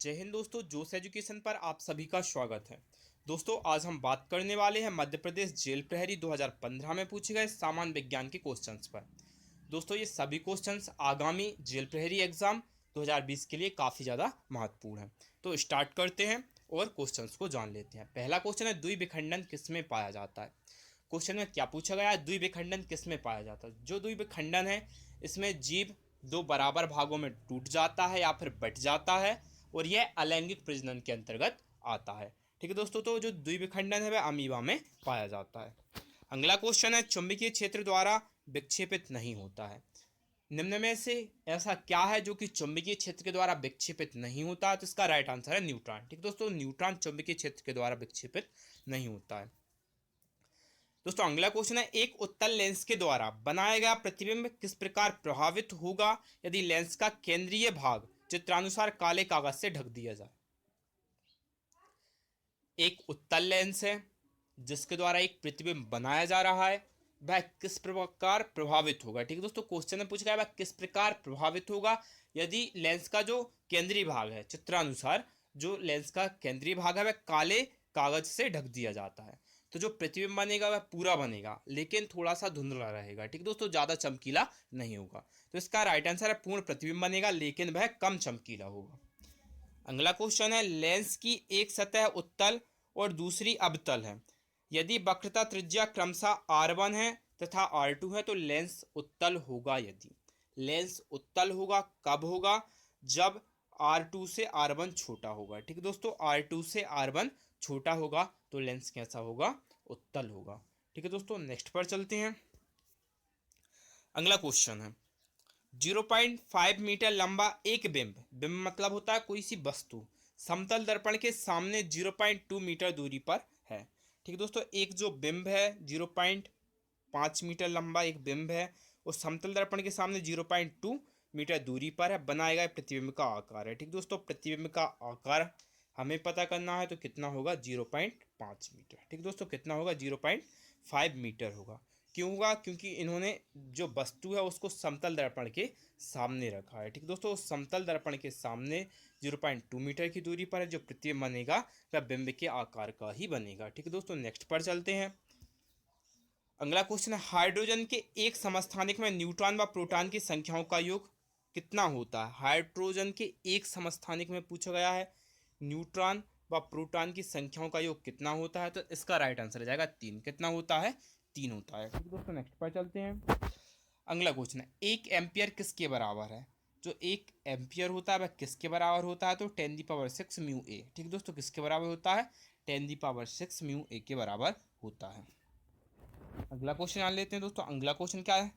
जय हिंद दोस्तों, जोश एजुकेशन पर आप सभी का स्वागत है। दोस्तों आज हम बात करने वाले हैं मध्य प्रदेश जेल प्रहरी 2015 में पूछे गए सामान्य विज्ञान के क्वेश्चंस पर। दोस्तों ये सभी क्वेश्चंस आगामी जेल प्रहरी एग्जाम 2020 के लिए काफ़ी ज़्यादा महत्वपूर्ण है। तो स्टार्ट करते हैं और क्वेश्चंस को जान लेते हैं। पहला क्वेश्चन है, द्विविखंडन किस में पाया जाता है। क्वेश्चन में क्या पूछा गया है, द्विविखंडन किस में पाया जाता है। जो द्विविखंडन है इसमें जीव दो बराबर भागों में टूट जाता है या फिर बट जाता है और यह अलैंगिक प्रजनन के अंतर्गत आता है। ठीक है दोस्तों, तो जो द्विविखंडन है वह अमीबा में पाया जाता है। अगला क्वेश्चन है, चुंबकीय क्षेत्र द्वारा विक्षेपित नहीं होता है। निम्न में से ऐसा क्या है जो कि चुंबकीय क्षेत्र के द्वारा विक्षेपित नहीं होता है। तो इसका राइट आंसर है न्यूट्रॉन। ठीक दोस्तों, न्यूट्रॉन चुंबकीय क्षेत्र के द्वारा विक्षेपित नहीं होता है। दोस्तों अगला क्वेश्चन है, एक उत्तल लेंस के द्वारा बनाया गया प्रतिबिंब किस प्रकार प्रभावित होगा यदि लेंस का केंद्रीय भाग चित्रानुसार काले कागज से ढक दिया जाए। एक उत्तल लेंस है जिसके द्वारा एक प्रतिबिंब बनाया जा रहा है, वह किस प्रकार प्रभावित होगा। ठीक है दोस्तों, क्वेश्चन में पूछा गया वह किस प्रकार प्रभावित होगा यदि लेंस का जो केंद्रीय भाग है चित्रानुसार जो लेंस का केंद्रीय भाग है वह काले कागज से ढक दिया जाता है। तो जो प्रतिबिंब बनेगा वह पूरा बनेगा लेकिन थोड़ा सा धुंधला रहेगा। ठीक दोस्तों, ज़्यादा चमकीला नहीं होगा। तो इसका राइट आंसर है पूर्ण प्रतिबिंब बनेगा लेकिन वह कम चमकीला होगा। अगला क्वेश्चन है, लेंस की एक सतह उत्तल और दूसरी अवतल है। यदि वक्रता त्रिज्या क्रमशः R1 है तथा R2 है तो लेंस उत्तल होगा। यदि लेंस उत्तल होगा कब होगा, जब R2 से R1 छोटा होगा। ठीक है दोस्तों, R2 से R1 छोटा होगा तो लेंस कैसा होगा, उत्तल होगा। ठीक है दोस्तों, नेक्स्ट पर चलते हैं। अगला क्वेश्चन है, 0.5 मीटर लंबा एक बिंब, बिंब मतलब होता है कोई सी वस्तु, समतल दर्पण के सामने 0.2 मीटर दूरी पर है। ठीक है दोस्तों, एक जो बिंब है 0.5 मीटर लंबा एक बिंब है और समतल दर्पण के सामने 0.2 मीटर दूरी पर है। बनाया गया प्रतिबिंब का आकार है। ठीक दोस्तों, प्रतिबिंब का आकार हमें पता करना है तो कितना होगा, 0.5 मीटर। ठीक दोस्तों, कितना होगा, 0.5 मीटर होगा। क्यों होगा, क्योंकि इन्होंने जो वस्तु है उसको समतल दर्पण के सामने रखा है। ठीक दोस्तों, समतल दर्पण के सामने 0.2 मीटर की दूरी पर है। जो प्रतिबिंब बनेगा वह बिंब के आकार का ही बनेगा। ठीक है दोस्तों, नेक्स्ट पर चलते हैं। अगला क्वेश्चन है, हाइड्रोजन के एक समस्थानिक में न्यूट्रॉन व प्रोटॉन की संख्याओं का योग कितना होता है। हाइड्रोजन के एक समस्थानिक में पूछा गया है न्यूट्रॉन व प्रोटॉन की संख्याओं का योग कितना होता है। तो इसका राइट आंसर हो जाएगा 3। कितना होता है, 3 होता है। ठीक दोस्तों, नेक्स्ट पर चलते हैं। अगला क्वेश्चन है, 1 एम्पियर किसके बराबर है। जो 1 एम्पियर होता है वह किसके बराबर होता है। तो 10⁻6 म्यू ए। ठीक दोस्तों, किसके बराबर होता है, 10⁻6 म्यू ए के बराबर होता है। अगला क्वेश्चन जान लेते हैं दोस्तों। अगला क्वेश्चन क्या है,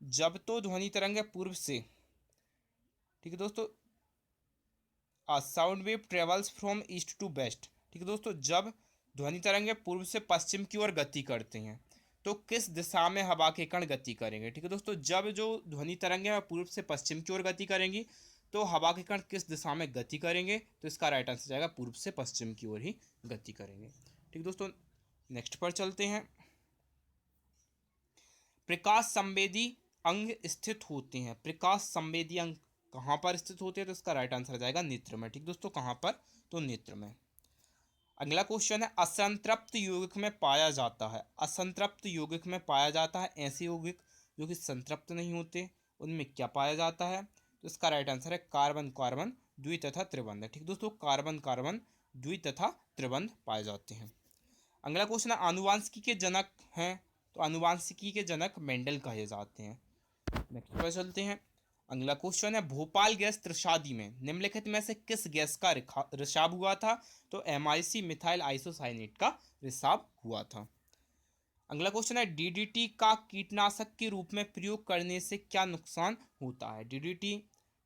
जब तो ध्वनि तरंग पूर्व से, ठीक है दोस्तों, sound wave travels from east to west. ठीक है दोस्तों, जब ध्वनि तरंगे पूर्व से पश्चिम की ओर गति करते हैं तो किस दिशा में हवा के कण गति करेंगे। ठीक है दोस्तों, जब जो ध्वनि तरंगे वह पूर्व से पश्चिम की ओर गति करेंगी तो हवा के कण किस दिशा में गति करेंगे। तो इसका राइट आंसर जाएगा पूर्व से पश्चिम की ओर ही गति करेंगे। ठीक दोस्तों, नेक्स्ट पर चलते हैं। प्रकाश संवेदी अंग स्थित होते हैं। प्रकाश संवेदी अंग कहाँ पर स्थित होते हैं। तो इसका राइट आंसर आ जाएगा नेत्र में। ठीक दोस्तों, कहाँ पर, तो नेत्र में। अगला क्वेश्चन है, असंतृप्त यौगिक में पाया जाता है। असंतृप्त यौगिक में पाया जाता है ऐसे यौगिक जो कि संतृप्त नहीं होते, उनमें क्या पाया जाता है। तो इसका राइट आंसर है कार्बन कार्बन द्वि तथा त्रिबंध। ठीक दोस्तों, कार्बन कार्बन द्वि तथा त्रिबंध पाए जाते हैं। अगला क्वेश्चन है, आनुवांशिकी के जनक हैं। तो आनुवांशिकी के जनक मेंडल कहे जाते हैं। नेक्स्ट पर चलते हैं। अगला क्वेश्चन है, भोपाल गैस त्रशादी में निम्नलिखित में से किस गैस का रिसाव हुआ था। तो MIC मिथाइल आइसोसाइनेट का रिसाव हुआ था। अगला क्वेश्चन है, DDT का कीटनाशक के रूप में प्रयोग करने से क्या नुकसान होता है। DDT,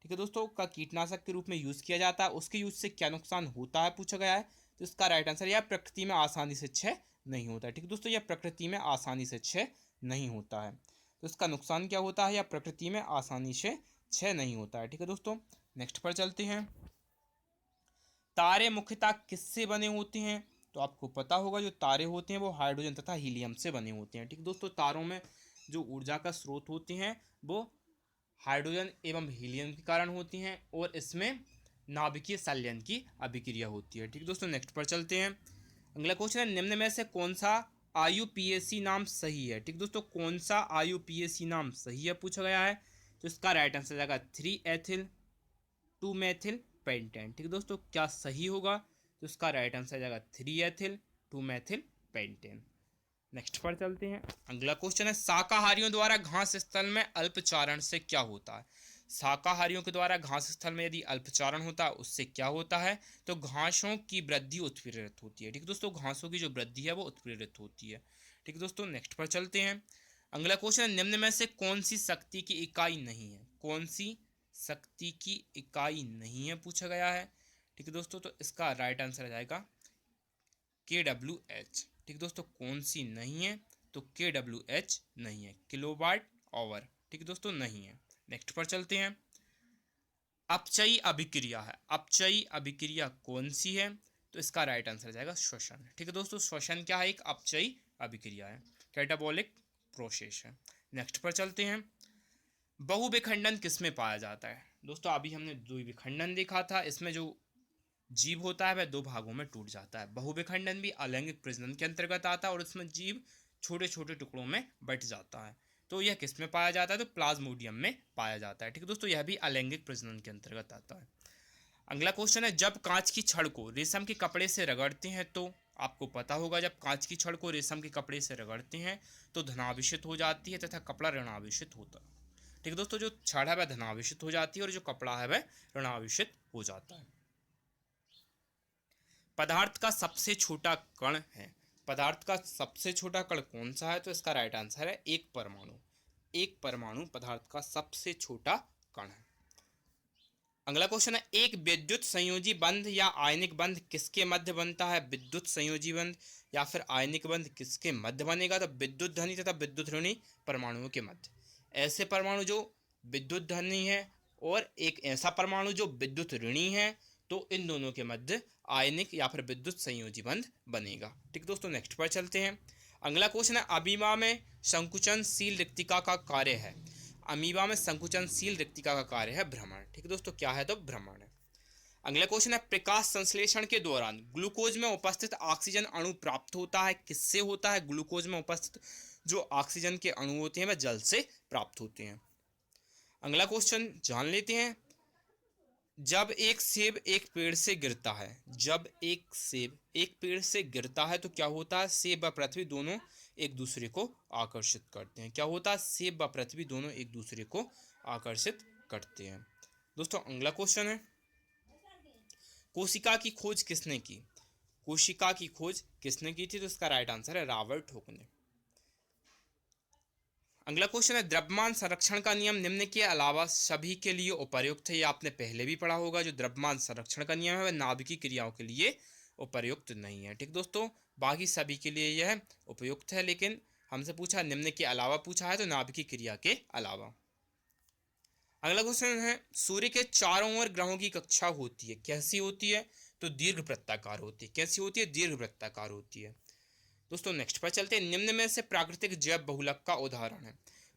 ठीक है दोस्तों, का कीटनाशक के रूप में यूज़ किया जाता है, उसके यूज से क्या नुकसान होता है पूछा गया है। तो इसका राइट आंसर, यह प्रकृति में आसानी से क्षय नहीं होता है। ठीक दोस्तों, यह प्रकृति में आसानी से क्षय नहीं होता है। तो इसका नुकसान क्या होता है, या प्रकृति में आसानी से क्षय नहीं होता है। ठीक है दोस्तों, नेक्स्ट पर चलते हैं। तारे मुख्यतः किससे बने होते हैं। तो आपको पता होगा जो तारे होते हैं वो हाइड्रोजन तथा हीलियम से बने होते हैं। ठीक दोस्तों, तारों में जो ऊर्जा का स्रोत होते हैं वो हाइड्रोजन एवं हीलियम के कारण होती हैं और इसमें नाभिकीय संलयन की अभिक्रिया होती है। ठीक है दोस्तों, नेक्स्ट पर चलते हैं। अगला क्वेश्चन है, निम्न में से कौन सा IUPAC नाम सही है। ठीक दोस्तों, कौन सा IUPAC नाम सही है पूछा गया है, तो इसका राइट आंसर जाएगा 3 एथिल 2 मेथिल पेंटेन। ठीक है दोस्तों, क्या सही होगा, तो इसका राइट आंसर जाएगा 3 एथिल 2 मेथिल पेंटेन। नेक्स्ट पर चलते हैं। अगला क्वेश्चन है, शाकाहारियों द्वारा घास स्थल में अल्पचारण से क्या होता है। शाकाहारियों के द्वारा घास स्थल में यदि अल्पचारण होता है उससे क्या होता है, तो घासों की वृद्धि उत्प्रेरित होती है। ठीक है दोस्तों, घासों की जो वृद्धि है वो उत्प्रेरित होती है। ठीक है दोस्तों, नेक्स्ट पर चलते हैं। अगला क्वेश्चन, निम्न में से कौन सी शक्ति की इकाई नहीं है। कौन सी शक्ति की इकाई नहीं है पूछा गया है। ठीक है दोस्तों, तो इसका राइट आंसर आ जाएगा KWH। ठीक दोस्तों, कौन सी नहीं है, तो KWH नहीं है, किलोवाट आवर। ठीक है दोस्तों, नहीं है। नेक्स्ट पर चलते हैं। अपचयी अभिक्रिया है, अपचयी अभिक्रिया कौन सी है, तो इसका राइट आंसर जाएगा श्वसन। ठीक है दोस्तों, श्वसन क्या है, एक अपचयी अभिक्रिया है, कैटाबॉलिक प्रोसेस है। नेक्स्ट पर चलते हैं। बहुविखंडन किसमें पाया जाता है। दोस्तों, अभी हमने द्विविखंडन देखा था, इसमें जो जीव होता है वह 2 भागों में टूट जाता है। बहुविखंडन भी अलैंगिक प्रजनन के अंतर्गत आता है और इसमें जीव छोटे छोटे टुकड़ों में बट जाता है। तो यह किस में पाया जाता है, तो प्लाज्मोडियम में पाया जाता है। ठीक है दोस्तों, यह भी अलैंगिक प्रजनन के अंतर्गत आता है। अगला क्वेश्चन है, जब कांच की छड़ को रेशम के कपड़े से रगड़ते हैं, तो आपको पता होगा जब कांच की छड़ को रेशम के कपड़े से रगड़ते हैं तो धनाभिषित हो जाती है तथा कपड़ा ऋणाभिषित होता है। ठीक है दोस्तों, जो छड़ है वह धनाभिषित हो जाती है और जो कपड़ा है वह ऋणाभिषित हो जाता है। पदार्थ का सबसे छोटा कण है। पदार्थ का सबसे छोटा कण कौन सा है, तो इसका राइट आंसर है एक परमाणु। एक परमाणु पदार्थ का सबसे छोटा कण है। अगला क्वेश्चन है, एक विद्युत संयोजी बंध या आयनिक बंध किसके मध्य बनता है। विद्युत संयोजी बंध या फिर आयनिक बंध किसके मध्य बनेगा, तो विद्युत धनी तथा विद्युत ऋणी परमाणुओं के मध्य। ऐसे परमाणु जो विद्युत धनी है और एक ऐसा परमाणु जो विद्युत ऋणी है, तो इन दोनों के मध्य आयनिक या फिर विद्युत संयोजी बंध बनेगा। ठीक दोस्तों, नेक्स्ट पर चलते हैं। अगला क्वेश्चन है, अमीबा में संकुचनशील रिक्तिका का कार्य है। अमीबा में संकुचनशील रिक्तिका का कार्य है भ्रमण। ठीक है दोस्तों, क्या है, तो भ्रमण है। अगला क्वेश्चन है, प्रकाश संश्लेषण के दौरान ग्लूकोज में उपस्थित ऑक्सीजन अणु प्राप्त होता है, किससे होता है। ग्लूकोज में उपस्थित जो ऑक्सीजन के अणु होते हैं वह जल से प्राप्त होते हैं। अगला क्वेश्चन जान लेते हैं। जब एक सेब एक पेड़ से गिरता है, जब एक सेब एक पेड़ से गिरता है तो क्या होता है, सेब व पृथ्वी दोनों एक दूसरे को आकर्षित करते हैं। क्या होता है, सेब व पृथ्वी दोनों एक दूसरे को आकर्षित करते हैं। दोस्तों, अगला क्वेश्चन है, कोशिका की खोज किसने की। कोशिका की खोज किसने की थी, तो इसका राइट आंसर है रॉबर्ट हुक ने। अगला क्वेश्चन है, द्रव्यमान संरक्षण का नियम निम्न के अलावा सभी के लिए उपयुक्त है। ये आपने पहले भी पढ़ा होगा, जो द्रव्यमान संरक्षण का नियम है वह नाभिकीय क्रियाओं के लिए उपयुक्त नहीं है। ठीक दोस्तों, बाकी सभी के लिए यह उपयुक्त है, लेकिन हमसे पूछा निम्न के अलावा पूछा है, तो नाभिकीय क्रिया के अलावा। अगला क्वेश्चन है, सूर्य के चारों ओर ग्रहों की कक्षा होती है, कैसी होती है, तो दीर्घ वृत्ताकार होती है। कैसी होती है, दीर्घ वृत्ताकार होती है। दोस्तों, नेक्स्ट पर चलते हैं। निम्न में से प्राकृतिक जैव बहुलक का उदाहरण है।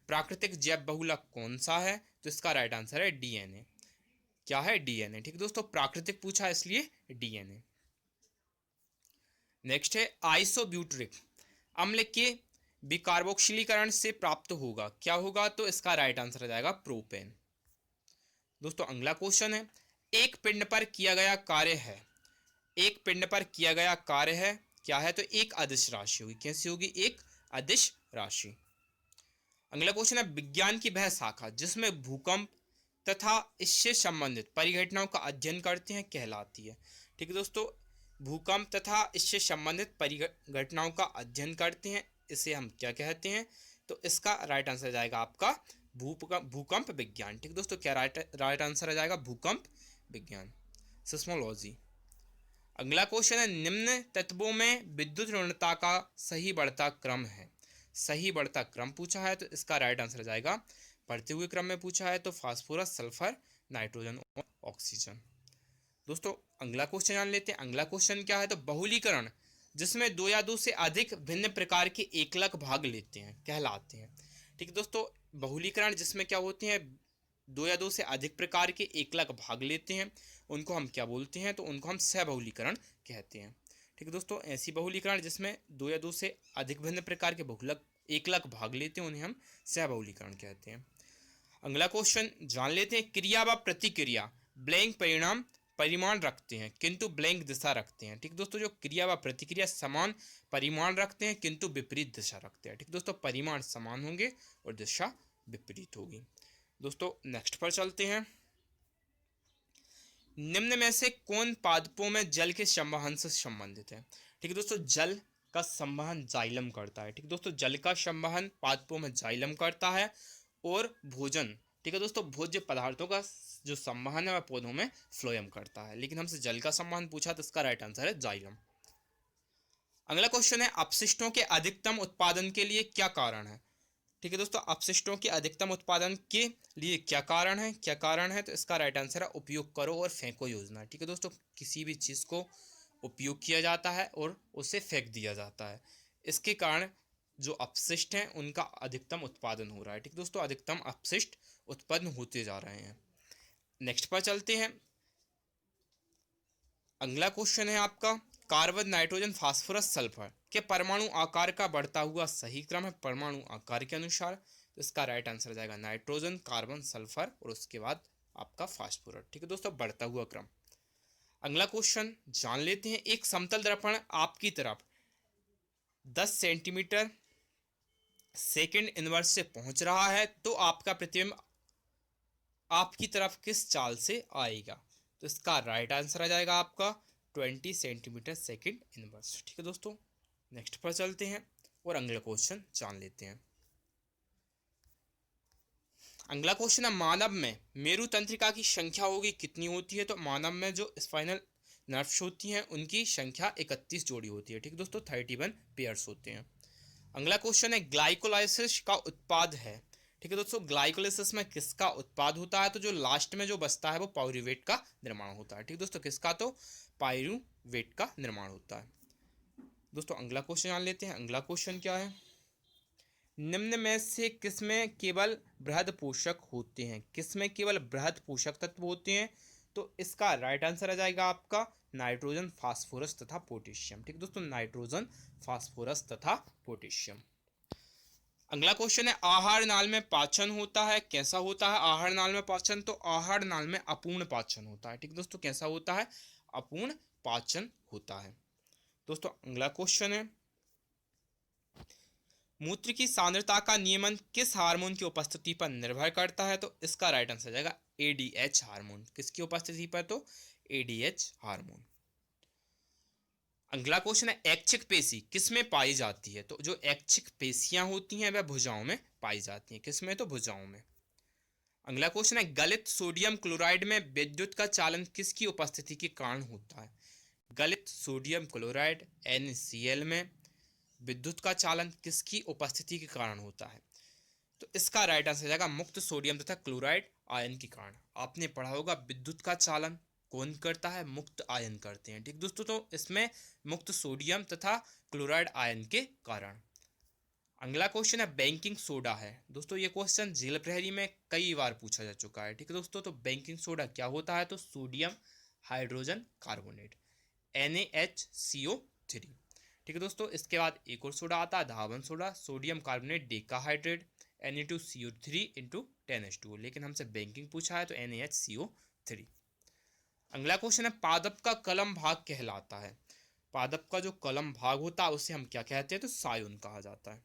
प्राकृतिक जैव बहुलक कौन सा है, तो इसका राइट आंसर है DNA। क्या है, DNA। ठीक दोस्तों, प्राकृतिक पूछा इसलिए DNA। नेक्स्ट है, आइसोब्यूटरिक अम्ल के विकार्बोक्सिलीकरण से प्राप्त होगा, क्या होगा, तो इसका राइट आंसर आ जाएगा प्रोपेन। दोस्तों, अगला क्वेश्चन है, एक पिंड पर किया गया कार्य है। एक पिंड पर किया गया कार्य है, क्या है, तो एक अदिश राशि होगी। कैसी होगी, एक अदिश राशि। अगला क्वेश्चन है, विज्ञान की वह शाखा जिसमें भूकंप तथा इससे संबंधित परिघटनाओं का अध्ययन करते हैं कहलाती है। ठीक है दोस्तों, भूकंप तथा इससे संबंधित परिघटनाओं का अध्ययन करते हैं, इसे हम क्या कहते हैं, तो इसका राइट आंसर जाएगा आपका भूकंप विज्ञान। ठीक दोस्तों, क्या राइट आंसर आ जाएगा, भूकंप विज्ञान, सिस्मोलॉजी। अगला क्वेश्चन है, निम्न तत्वों में विद्युत ऋणता का सही बढ़ता क्रम है। सही बढ़ता क्रम पूछा है, तो इसका राइट आंसर आ जाएगा, बढ़ते हुए क्रम में पूछा है तो फास्फोरस, सल्फर, नाइट्रोजन और ऑक्सीजन। दोस्तों, अगला क्वेश्चन जान लेते हैं। अगला क्वेश्चन क्या है, तो बहुलीकरण जिसमें 2 या 2 से अधिक भिन्न प्रकार के एकलक भाग लेते हैं कहलाते हैं। ठीक है दोस्तों, बहुलीकरण जिसमें क्या होते हैं, 2 या 2 से अधिक प्रकार के एकलक भाग लेते हैं उनको हम क्या बोलते हैं, तो उनको हम सहबहुलीकरण कहते हैं। ठीक है दोस्तों, ऐसी बहुलीकरण जिसमें दो या दो से अधिक भिन्न प्रकार के बहुलक एकलक भाग लेते हैं उन्हें हम सहबहुलीकरण कहते हैं। अगला क्वेश्चन जान लेते हैं, क्रिया व प्रतिक्रिया ब्लैंक परिणाम परिमाण रखते हैं किंतु ब्लैंक दिशा रखते हैं। ठीक दोस्तों, जो क्रिया व प्रतिक्रिया समान परिमाण रखते हैं किंतु विपरीत दिशा रखते हैं। ठीक दोस्तों, परिमाण समान होंगे और दिशा विपरीत होगी। दोस्तों नेक्स्ट पर चलते हैं, निम्न में से कौन पादपों में जल के संवहन से संबंधित है। ठीक है दोस्तों, जल का संवहन जाइलम करता है। ठीक दोस्तों, जल का संवहन पादपों में जाइलम करता है और भोजन, ठीक है दोस्तों, भोज्य पदार्थों का जो संवहन है वह पौधों में फ्लोएम करता है। लेकिन हमसे जल का संवहन पूछा तो इसका राइट आंसर है जाइलम। अगला क्वेश्चन है, अपशिष्टों के अधिकतम उत्पादन के लिए क्या कारण है। ठीक है दोस्तों, अपशिष्टों के अधिकतम उत्पादन के लिए क्या कारण है, क्या कारण है, तो इसका राइट आंसर है उपयोग करो और फेंको योजना। ठीक है दोस्तों, किसी भी चीज़ को उपयोग किया जाता है और उसे फेंक दिया जाता है, इसके कारण जो अपशिष्ट हैं उनका अधिकतम उत्पादन हो रहा है। ठीक दोस्तों, अधिकतम अपशिष्ट उत्पन्न होते जा रहे हैं। नेक्स्ट पर चलते हैं, अगला क्वेश्चन है आपका, कार्बन नाइट्रोजन फास्फोरस सल्फर के परमाणु आकार का बढ़ता हुआ सही क्रम है परमाणु आकार के अनुसार, तो इसका राइट आंसर जाएगा नाइट्रोजन, कार्बन, सल्फर और उसके बाद आपका फास्फोरस। ठीक है दोस्तों, बढ़ता हुआ क्रम। अगला क्वेश्चन जान लेते हैं, एक समतल दर्पण आपकी तरफ 10 सेंटीमीटर सेकंड इनवर्स से पहुंच रहा है तो आपका प्रतिबिंब आपकी तरफ किस चाल से आएगा, तो इसका राइट आंसर आ जाएगा आपका 20 सेंटीमीटर सेकंड इनवर्स। ठीक है दोस्तों, नेक्स्ट पर चलते हैं और अगला क्वेश्चन जान लेते हैं। अगला क्वेश्चन है, मानव में मेरु तंत्रिका की संख्या होगी कितनी होती है, तो मानव में जो स्पाइनल नर्व्स होती हैं उनकी संख्या 31 जोड़ी होती है। ठीक है दोस्तों, 31 पेयर्स होते हैं। अगला क्वेश्चन है, ग्लाइकोलाइसिस का उत्पाद है। ठीक है दोस्तों, ग्लाइकोलाइसिस में किसका उत्पाद होता है, तो जो लास्ट में जो बचता है वो पाइरूवेट का निर्माण होता है। ठीक दोस्तों, किसका, तो पाइरूवेट का निर्माण होता है। दोस्तों अगला क्वेश्चन जान लेते हैं। अगला क्वेश्चन क्या है, निम्न में से किसमें केवल बृहद पोषक होते हैं, किसमें केवल बृहद पोषक तत्व होते हैं, तो इसका राइट आंसर आ जाएगा आपका नाइट्रोजन, फास्फोरस तथा पोटेशियम। ठीक दोस्तों, नाइट्रोजन, फास्फोरस तथा पोटेशियम। अगला क्वेश्चन है, आहार नाल में पाचन होता है, कैसा होता है आहार नाल में पाचन, तो आहार नाल में अपूर्ण पाचन होता है। ठीक दोस्तों, कैसा होता है, अपूर्ण पाचन होता है। दोस्तों अगला क्वेश्चन है, मूत्र की सांद्रता का नियमन किस हार्मोन की उपस्थिति पर निर्भर करता है, तो इसका राइट आंसर जाएगा एडीएच हार्मोन। किसकी उपस्थिति पर, तो एडीएच हार्मोन। अगला क्वेश्चन है, ऐच्छिक पेशी किसमें पाई जाती है, तो जो ऐच्छिक पेशियां होती हैं वह भुजाओं में पाई जाती हैं, किसमें, तो भुजाओं में। अगला क्वेश्चन है, गलित सोडियम क्लोराइड में विद्युत का चालन किसकी उपस्थिति के कारण होता है। गलित सोडियम क्लोराइड NaCl में विद्युत का चालन किसकी उपस्थिति के कारण होता है, तो इसका राइट आंसर जाएगा मुक्त सोडियम तथा क्लोराइड आयन के कारण। आपने पढ़ा होगा विद्युत का चालन कौन करता है, मुक्त आयन करते हैं। ठीक दोस्तों, तो इसमें मुक्त सोडियम तथा क्लोराइड आयन के कारण। अगला क्वेश्चन है, बेकिंग सोडा है। दोस्तों ये क्वेश्चन जेल प्रहरी में कई बार पूछा जा चुका है। ठीक है दोस्तों, तो बेकिंग सोडा क्या होता है, तो सोडियम हाइड्रोजन कार्बोनेट NaHCO3। ठीक है दोस्तों, इसके बाद एक और सोडा आता है धावन soda, sodium carbonate decahydrate Na2CO3 × 10H2O, लेकिन हमसे बैंकिंग पूछा है तो NaHCO3। अगला क्वेश्चन है, पादप का कलम भाग कहलाता है। पादप का जो कलम भाग होता है उसे हम क्या कहते हैं, तो सायुन कहा जाता है।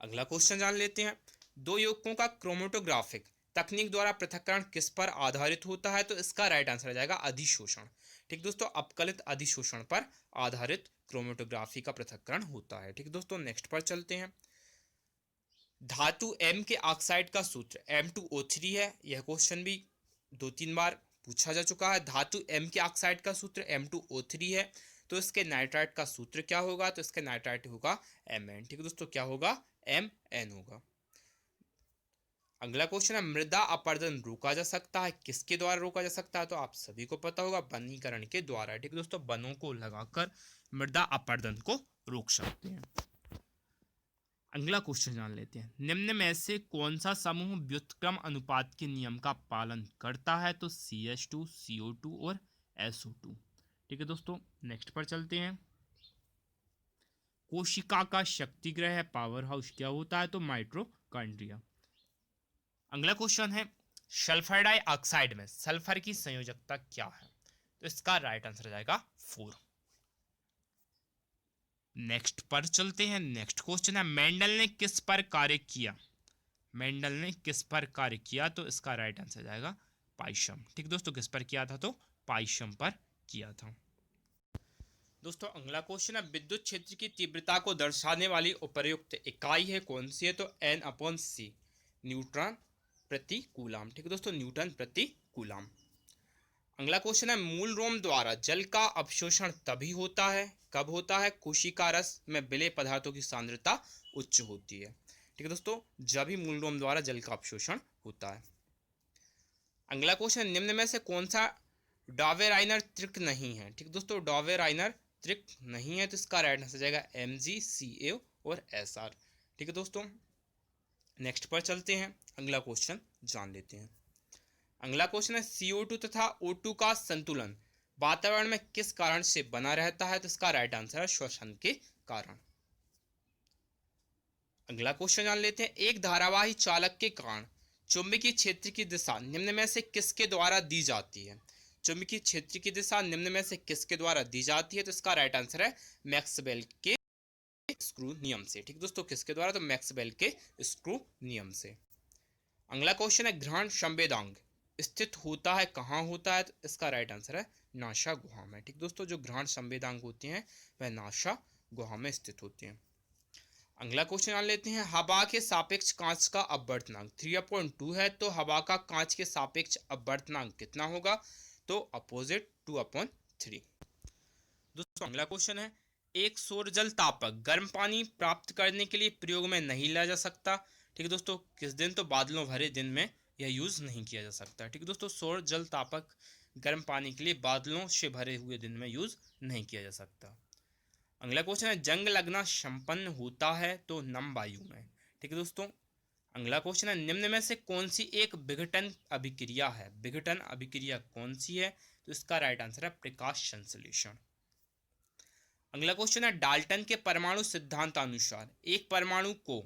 अगला क्वेश्चन जान लेते हैं, दो यौगिकों का क्रोमेटोग्राफिक तकनीक द्वारा पृथक्करण किस पर आधारित होता है, तो इसका राइट आंसर आ जाएगा अधिशोषण। ठीक दोस्तों, अपकलित अधिशोषण पर आधारित क्रोमेटोग्राफी का पृथक्करण होता है। ठीक दोस्तों, नेक्स्ट पर चलते हैं। धातु M के ऑक्साइड का सूत्र M2O3 है। यह क्वेश्चन भी 2-3 बार पूछा जा चुका है। धातु M के ऑक्साइड का सूत्र M2O3 है, तो इसके नाइट्राइट का सूत्र क्या होगा, तो इसके नाइट्राइट होगा Mn। ठीक है दोस्तों, क्या होगा, Mn होगा। अगला क्वेश्चन है, मृदा अपरदन रोका जा सकता है, किसके द्वारा रोका जा सकता है, तो आप सभी को पता होगा वनीकरण के द्वारा। ठीक है दोस्तों, वनों को लगाकर मृदा अपरदन को रोक सकते हैं। अगला क्वेश्चन जान लेते हैं, निम्न में से कौन सा समूह व्युत्क्रम अनुपात के नियम का पालन करता है? तो CH2, CO2 और SO2। ठीक है दोस्तों, नेक्स्ट पर चलते हैं। कोशिका का शक्तिग्रह है पावर हाउस क्या होता है? तो माइटोकॉन्ड्रिया। अगला क्वेश्चन है, सल्फर डाइऑक्साइड में सल्फर की संयोजकता क्या है? तो इसका राइट आंसर हो जाएगा 4। नेक्स्ट पर चलते हैं। नेक्स्ट क्वेश्चन है, मेंडल ने किस पर कार्य किया? मेंडल ने किस पर कार्य किया? तो इसका राइट आंसर जाएगा पाइशम। ठीक दोस्तों, किस पर किया था? तो पाइशम पर किया था। दोस्तों अगला क्वेश्चन है, विद्युत क्षेत्र की तीव्रता को दर्शाने वाली उपर्युक्त इकाई है कौन सी है? तो N/C, न्यूटन प्रति कूलाम। ठीक है दोस्तों, न्यूटन प्रति कूलाम। अगला क्वेश्चन है, मूल रोम द्वारा जल का अवशोषण तभी होता है, कब होता है? कोशिका रस में विलेय पदार्थों की सांद्रता उच्च होती है। ठीक है दोस्तों, जब ही मूल रोम द्वारा जल का अवशोषण होता है। अगला क्वेश्चन, निम्न में से कौन सा डॉवेराइनर त्रिक नहीं है? ठीक दोस्तों, डॉवेराइनर त्रिक नहीं है, तो इसका राइट आंसर जाएगा Mg, Ca और Sr। ठीक है दोस्तों, नेक्स्ट पर चलते हैं। अगला क्वेश्चन जान लेते हैं। अगला क्वेश्चन है, CO2 तथा O2 का संतुलन वातावरण में किस कारण से बना रहता है? तो इसका राइट आंसर है श्वसन के कारण। अगला क्वेश्चन जान लेते हैं, एक धारावाही चालक के कारण चुंबकीय क्षेत्र की दिशा निम्न में से किसके द्वारा दी जाती है? चुंबकीय क्षेत्र की दिशा निम्न में से किसके द्वारा दी जाती है? तो इसका राइट आंसर है मैक्सवेल के स्क्रू नियम से। ठीक दोस्तों, किसके द्वारा? तो मैक्सवेल के स्क्रू नियम से। अगला क्वेश्चन है, ग्रहण संवेदांग स्थित होता है कहाँ होता है? तो इसका राइट आंसर है नासा गुहा में। ठीक दोस्तों, जो ग्रहण संवेदांग होते हैं वह नासा गुहा में स्थित होते हैं। अगला क्वेश्चन जान लेते हैं, हवा के सापेक्ष कांच का अपवर्तनांक 3/2 है, तो हवा का कांच के सापेक्ष अपवर्तनांक कितना होगा? तो अपोजिट 2/3। दोस्तों अगला क्वेश्चन है, एक सौर जल तापक गर्म पानी प्राप्त करने के लिए प्रयोग में नहीं लिया जा सकता। ठीक है दोस्तों, किस दिन? तो बादलों भरे दिन में यह यूज नहीं किया जा सकता। ठीक है दोस्तों, सौर जल तापक गर्म पानी के लिए बादलों से भरे हुए दिन में यूज नहीं किया जा सकता। अगला क्वेश्चन है, जंग लगना संपन्न होता है तो नम वायु में। ठीक है दोस्तों, अगला क्वेश्चन है, निम्न में से कौन सी एक विघटन अभिक्रिया है? विघटन अभिक्रिया कौन सी है? तो इसका राइट आंसर है प्रकाश संश्लेषण। अगला क्वेश्चन है, डाल्टन के परमाणु सिद्धांतानुसार एक परमाणु को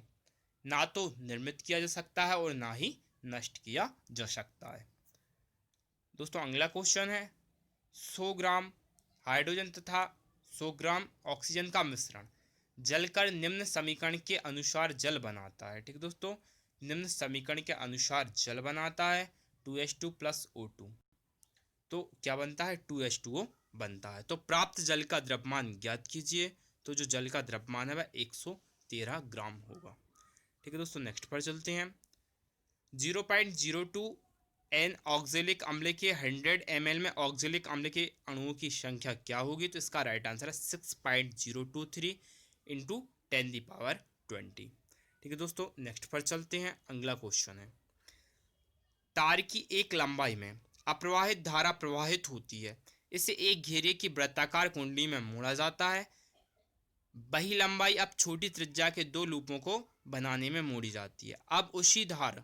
ना तो निर्मित किया जा सकता है और ना ही नष्ट किया जा सकता है। दोस्तों अगला क्वेश्चन है, 100 ग्राम हाइड्रोजन तथा 100 ग्राम ऑक्सीजन का मिश्रण जलकर निम्न समीकरण के अनुसार जल बनाता है। ठीक दोस्तों, निम्न समीकरण के अनुसार जल बनाता है 2H2 प्लस O2। तो क्या बनता है? 2H2O बनता है। तो प्राप्त जल का द्रव्यमान ज्ञात कीजिए। तो जो जल का द्रव्यमान है वह 113 ग्राम होगा। ठीक है दोस्तों, नेक्स्ट पर चलते हैं। 0.02 N ऑक्जेलिक अम्ल के 100 ml में ऑक्जेलिक अम्ल के अणुओं की संख्या क्या होगी? तो इसका राइट आंसर है 6.023 इंटू 10⁻20। ठीक है दोस्तों, नेक्स्ट पर चलते हैं। अगला क्वेश्चन है, तार की एक लंबाई में अप्रवाहित धारा प्रवाहित होती है, इसे एक घेरे की वृत्ताकार कुंडली में मोड़ा जाता है। वही लंबाई अब छोटी त्रिज्या के दो लूपों को बनाने में मोड़ी जाती है। अब उसी धार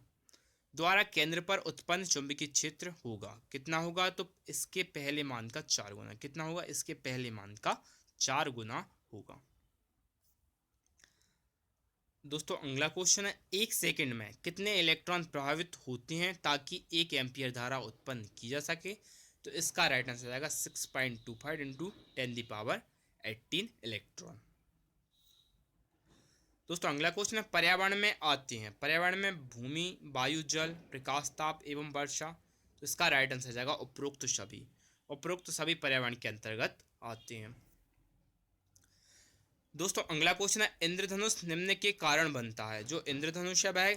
द्वारा केंद्र पर उत्पन्न चुंबकीय क्षेत्र होगा कितना होगा? तो इसके पहले मान का 4 गुना। कितना होगा? इसके पहले मान का 4 गुना होगा। दोस्तों अगला क्वेश्चन है, एक सेकंड में कितने इलेक्ट्रॉन प्रभावित होते हैं ताकि 1 एम्पीयर धारा उत्पन्न की जा सके? तो इसका राइट आंसर आएगा 6.25 इंटू 10⁻18 इलेक्ट्रॉन। दोस्तों अगला क्वेश्चन है, पर्यावरण में आते हैं, पर्यावरण में भूमि, वायु, जल, प्रकाश, ताप एवं वर्षा। तो इसका राइट आंसर जाएगा उपरोक्त सभी। उपरोक्त सभी पर्यावरण के अंतर्गत आते हैं। दोस्तों अगला क्वेश्चन है, इंद्रधनुष निम्न के कारण बनता है। जो इंद्रधनुष है वह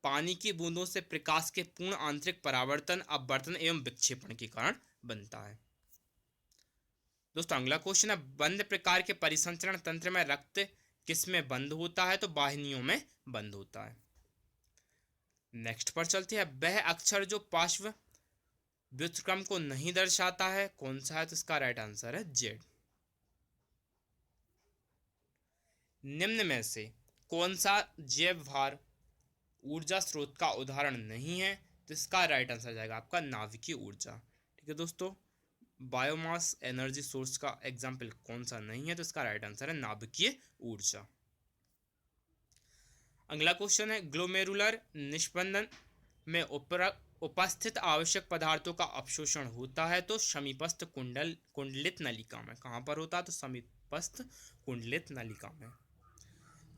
पानी की बूंदों से प्रकाश के पूर्ण आंतरिक परावर्तन, अपवर्तन एवं विक्षेपण के कारण बनता है। दोस्तों अगला क्वेश्चन है, बंद प्रकार के परिसंचरण तंत्र में रक्त किस में बंद होता है? तो वाहिनियों में बंद होता है। नेक्स्ट पर चलते हैं, वह अक्षर जो पार्श्व व्युत्क्रम को नहीं दर्शाता है कौन सा है? तो इसका राइट आंसर है Z। निम्न में से कौन सा जैव भार ऊर्जा स्रोत का उदाहरण नहीं है? तो इसका राइट आंसर जाएगा आपका नाभिकीय ऊर्जा। ठीक है दोस्तों, बायोमास एनर्जी सोर्स का एग्जाम्पल कौन सा नहीं है? तो इसका राइट आंसर है नाभिकीय ऊर्जा। अगला क्वेश्चन है, ग्लोमेरुलर निस्पंदन में उपस्थित आवश्यक पदार्थों का अवशोषण होता है तो समीपस्थ कुंडलित नलिका में। कहाँ पर होता है? तो समीपस्थ कुंडलित नलिका में।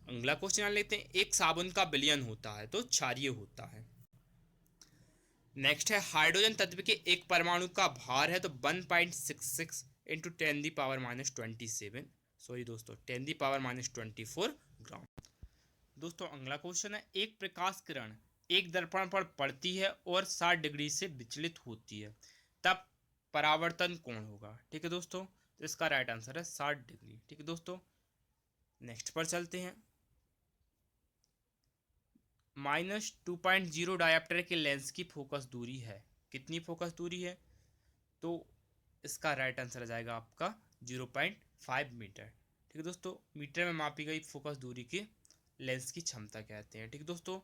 अगला क्वेश्चन लेते हैं, एक साबुन का विलयन होता है तो क्षारीय होता है। नेक्स्ट है, हाइड्रोजन तत्व के एक परमाणु का भार है तो 1.66 इंटू 10⁻27, सॉरी दोस्तों 10⁻24 ग्राम। दोस्तों अगला क्वेश्चन है, एक प्रकाश किरण एक दर्पण पर पड़ती है और 60 डिग्री से विचलित होती है, तब परावर्तन कोण होगा। ठीक है दोस्तों, तो इसका राइट आंसर है 60 डिग्री। ठीक है दोस्तों, नेक्स्ट पर चलते हैं। -2.0 डायोप्टर के लेंस की फोकस दूरी है, कितनी फोकस दूरी है? तो इसका राइट आंसर आ जाएगा आपका 0.5 मीटर। ठीक है दोस्तों, मीटर में मापी गई फोकस दूरी की लेंस की क्षमता कहते हैं। ठीक है दोस्तों,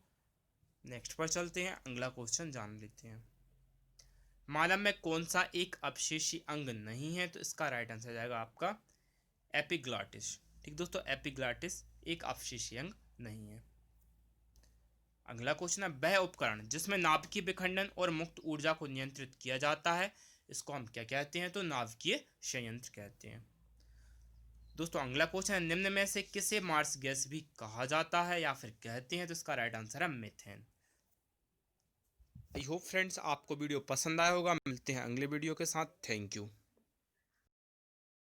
नेक्स्ट पर चलते हैं, अगला क्वेश्चन जान लेते हैं। मानव में कौन सा एक अपशेषी अंग नहीं है? तो इसका राइट आंसर जाएगा आपका एपिग्लॉटिस। ठीक दोस्तों, एपिग्लॉटिस एक अपशेषी अंग नहीं है। अगला क्वेश्चन है, वह उपकरण जिसमें नाभिकीय विखंडन और मुक्त ऊर्जा को नियंत्रित किया जाता है, इसको हम क्या कहते हैं? तो नाभिकीय संयंत्र कहते हैं। दोस्तों अगला क्वेश्चन है, निम्न में से किसे मार्स गैस भी कहा जाता है या फिर कहते हैं? तो इसका राइट आंसर है मीथेन। आई होप फ्रेंड्स आपको वीडियो पसंद आया होगा। मिलते हैं अगले वीडियो के साथ। Thank you.